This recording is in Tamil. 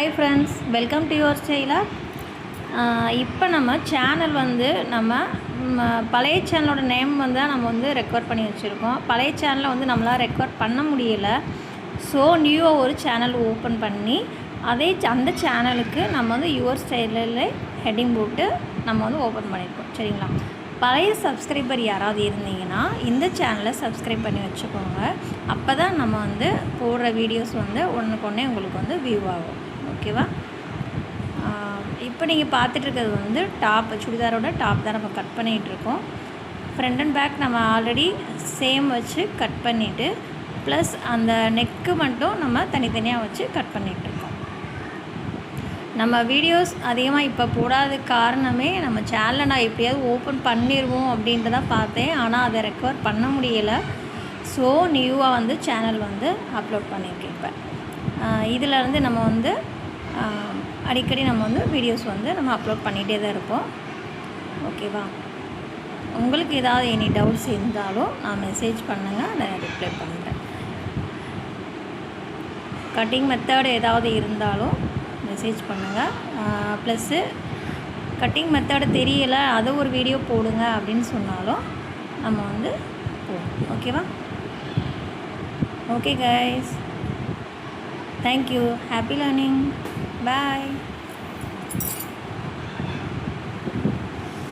Hi friends, welcome to your styler. இப்போ நம்ம சேனல் வந்து பழைய சேனலோட நேம் வந்து நம்ம வந்து ரெக்கார்ட் பண்ணி வச்சுருக்கோம். பழைய சேனலை வந்து நம்மளால் ரெக்கார்ட் பண்ண முடியலை. ஸோ நியூவாக ஒரு சேனல் ஓப்பன் பண்ணி அந்த சேனலுக்கு நம்ம வந்து யுவர் ஸ்டைலில் ஹெட்டிங் போட்டு நம்ம வந்து ஓப்பன் பண்ணியிருக்கோம். சரிங்களா? பழைய சப்ஸ்கிரைபர் யாராவது இருந்தீங்கன்னா இந்த சேனலை சப்ஸ்கிரைப் பண்ணி வச்சுக்கோங்க. அப்போ தான் நம்ம வந்து போடுற வீடியோஸ் வந்து ஒன்றுக்கொன்னே உங்களுக்கு வந்து வியூ ஆகும். ஓகேவா? இப்போ நீங்கள் பார்த்துட்ருக்கிறது வந்து சுடிதாரோட டாப் தான் நம்ம கட் பண்ணிகிட்ருக்கோம். ஃப்ரண்ட் அண்ட் பேக் நம்ம ஆல்ரெடி சேம் வச்சு கட் பண்ணிவிட்டு ப்ளஸ் அந்த நெக்கு மட்டும் நம்ம தனித்தனியாக வச்சு கட் பண்ணிகிட்ருக்கோம். நம்ம வீடியோஸ் அதிகமாக இப்போ போடாத காரணமே நம்ம சேனலை நான் எப்படியாவது ஓப்பன் பண்ணிடுவோம் அப்படின்ட்டு தான் பார்த்தேன். ஆனால் அதை ரெக்கவர் பண்ண முடியலை. ஸோ நியூவாக வந்து சேனல் வந்து அப்லோட் பண்ணியிருக்கேன். இப்போ இதிலேருந்து நம்ம வந்து அடிக்கடி நம்ம வந்து வீடியோஸ் வந்து நம்ம அப்லோட் பண்ணிகிட்டே தான் இருப்போம். ஓகேவா? உங்களுக்கு ஏதாவது எனி டவுட்ஸ் இருந்தாலும் நான் மெசேஜ் பண்ணுங்கள், நான் ரிப்ளை பண்ணுறேன். கட்டிங் மெத்தட் ஏதாவது இருந்தாலும் மெசேஜ் பண்ணுங்கள். ப்ளஸ்ஸு கட்டிங் மெத்தடு தெரியலை, அதை ஒரு வீடியோ போடுங்க அப்படின்னு சொன்னாலும் நம்ம வந்து போடுவோம். ஓகேவா? Okay guys, thank you. Happy learning. பாய்.